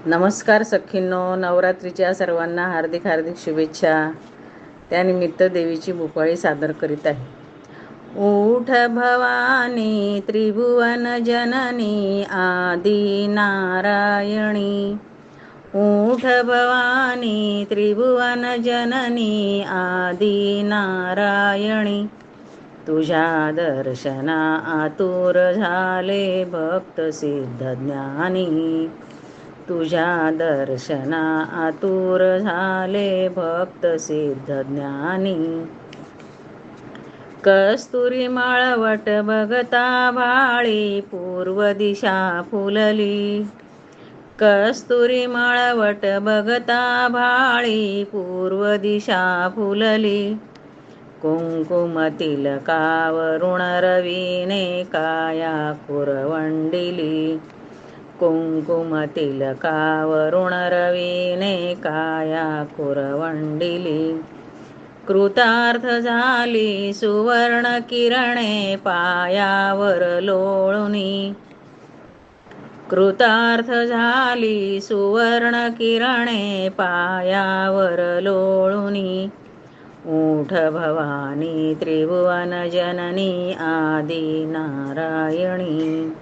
नमस्कार सखींनो, नवरात्रीच्या सर्वांना हार्दिक हार्दिक शुभेच्छा. त्यानिमित्त देवीची भूपाळी सादर करीत आहे. उठ भवानी त्रिभुवन जननी आदि नारायणी. उठ भवानी त्रिभुवन जननी आदि नारायणी. तुझ्या दर्शना आतुर झाले भक्त सिद्ध ज्ञानी. तुझ्या दर्शना आतुर झाले भक्त सिद्ध ज्ञानी. कस्तुरी माळवट बघता भाळी पूर्व दिशा फुलली. कस्तुरी माळवट बघता भाळी पूर्व दिशा फुलली. कुंकुम तिलकावरुण रवीने काया कुरवंडिली. कुंकुम तिलकावरुण रवीने काया कुरवंडिली. कृतार्थ झाली सुवर्ण किरणे पायावर लोळुनी. कृतार्थ झाली सुवर्ण किरणे पायावर लोळुनी. उठ भवानी त्रिभुवन जननी आदि नारायणी.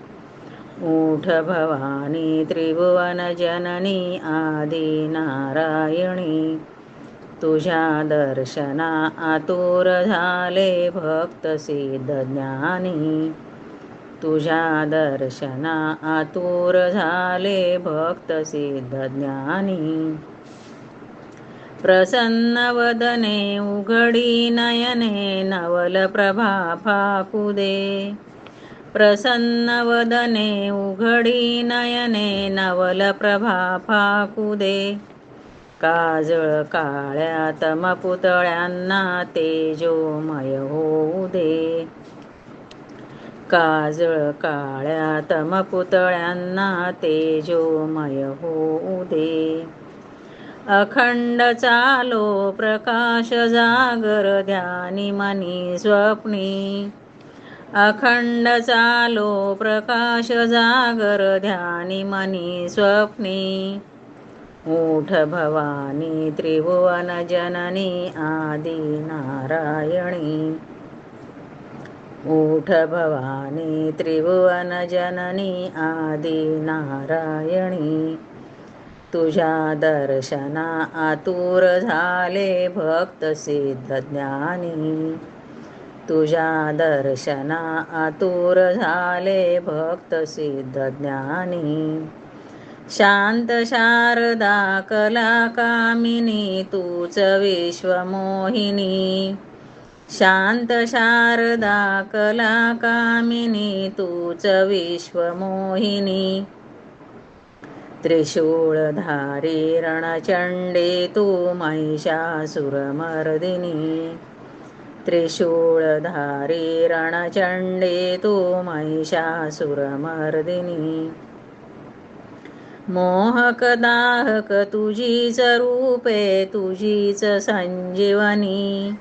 उठ भवानी त्रिभुवन जननी आदि नारायणी. तुझ्या दर्शना आतुर झाले भक्त सिद्ध ज्ञानी. तुझ्या दर्शना आतुर झाले भक्त सिद्ध ज्ञानी. प्रसन्न वदने उघडी नयने नवल प्रभा फाकुदे. प्रसन्न वदने उघडी नयने नवल प्रभा फाकुदे. काजळ काळ्या तमपुतळ्यांना तेजोमय होऊ दे. काजळ काळ्या तमपुतळ्यांना तेजोमय होऊ दे. अखंड चालो प्रकाश जागर ध्यानी मनी स्वप्नी. अखंड चालो प्रकाश जागर ध्यानी मनी स्वप्नी. उठ भवानी त्रिभुवन जननी आदि नारायणी. उठ भवानी त्रिभुवन जननी आदि नारायणी. तुझ्या दर्शना आतुर झाले भक्त सिद्ध ज्ञानी. तुझ्या दर्शना आतुर झाले भक्त सिद्ध ज्ञानी. शांत शारदा कला कामिनी तूच विश्वमोहिनी. शांत शारदा कला कामिनी तूच विश्वमोहिनी. त्रिशूळधारी रणचंडी तू महिषासुरमर्दिनी. त्रिशूळधारी रणचंडी तू महिषासुरमर्दिनी. मोहक दाहक तुझीच रूपे तुझीच संजीवनी.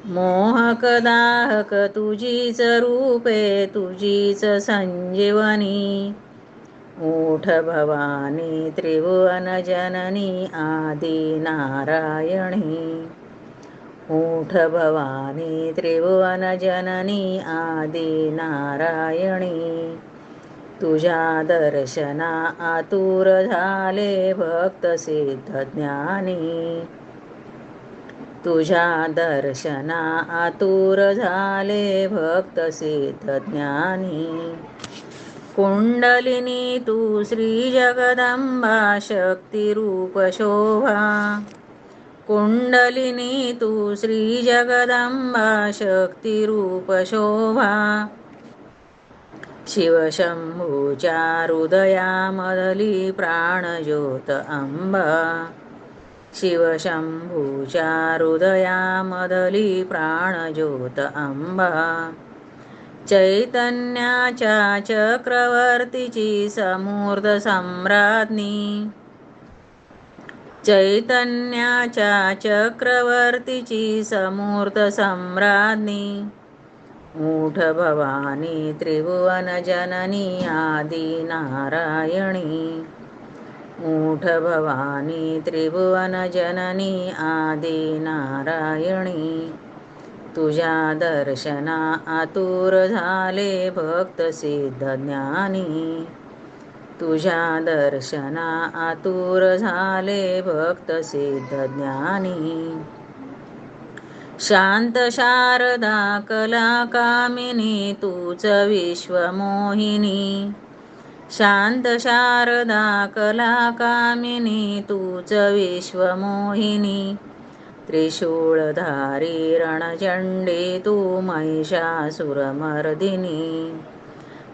मोहक दाहक तुझीच रूपे तुझीच संजीवनी. उठ भवानी त्रिभुवन जननी आदि नारायणी. उठ भवानी त्रिभुवन जननी आदि नारायणी. तुझ्या दर्शना आतुर झाले भक्त सिद्ध ज्ञानी. तुझ्या दर्शना आतुर झाले भक्त सिद्ध ज्ञानी. कुंडलिनी तू श्री जगदंबा शक्ती रूप शोभा. कुंडलिनी तू श्री जगदंबा शक्ती रूप शोभा. शिवशंभूच्या हृदयामधली प्राणज्योत अंबा. शिवशंभूच्या हृदयामधली प्राणज्योत अंबा. चैतन्याच्या चक्रवर्तीची समूर्त सम्राज्ञी. चैतन्याच्या चक्रवर्तीची समूर्त सम्राज्ञी. उठ भवानी त्रिभुवन जननी आदि नारायणी. ऊठ भवानी त्रिभुवन जननी आदि नारायणी, तुझ्या दर्शना आतुर झाले भक्त सिद्ध ज्ञानी, तुझ्या दर्शना आतुर झाले भक्त सिद्ध ज्ञानी. शांत शारदा कला कामिनी तूच विश्वमोहिनी, शांत शारदा कला कामिनी तूच विश्वमोहिनी, त्रिशूळधारी रणचंडी तू महिषासुरमर्दिनी,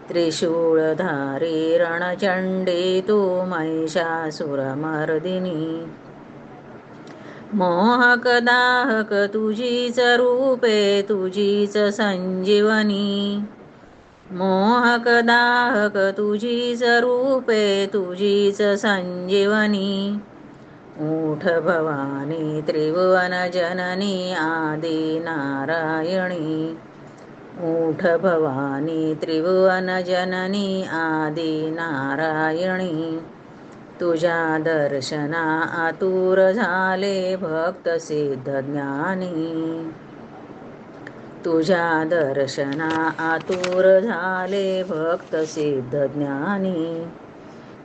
त्रिशूळधारी रणचंडी तू महिषासुरमर्दिनी. मोहक दाहक तुझीच रूपे तुझीच संजीवनी, मोहक दाहक तुझीच रूपे तुझीच संजीवनी. ऊठ भवानी त्रिभुवन जननी आदि नारायणी, ऊठ भवानी त्रिभुवन जननी आदि नारायणी, तुझ्या दर्शना आतुर झाले भक्त सिद्ध ज्ञानी, तुझ्या दर्शना आतुर झाले भक्त सिद्ध ज्ञानी.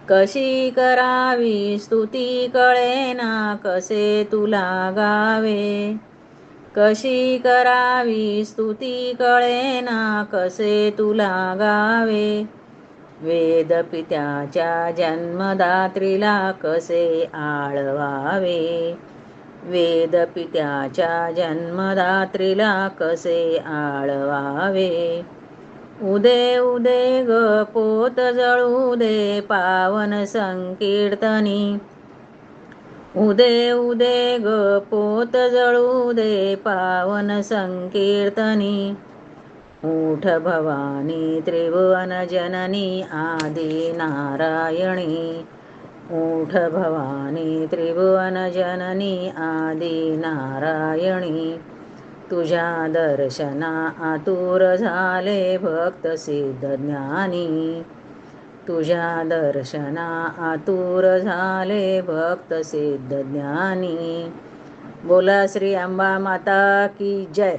कशी करावी स्तुती कळेना कसे तुला गावे, कशी करावी स्तुती कळेना कसे तुला गावे. वेदपित्याच्या जन्मदात्रीला कसे आळवावे, वेदपित्याच्या जन्मदात्रीला कसे आळवावे. उदे उदे ग पोत जळू दे पावन संकीर्तनी, उदे उदे ग पोत जळू दे पावन संकीर्तनी. ऊठ भवानी त्रिभुवन जननी आदि नारायणी, ऊठ भवानी त्रिभुवन जननी आदि नारायणी, तुझ्या दर्शना आतुर झाले भक्त सिद्ध ज्ञानी, तुझ्या दर्शना आतुर झाले भक्त सिद्ध ज्ञानी. बोला श्री अंबा माता की जय.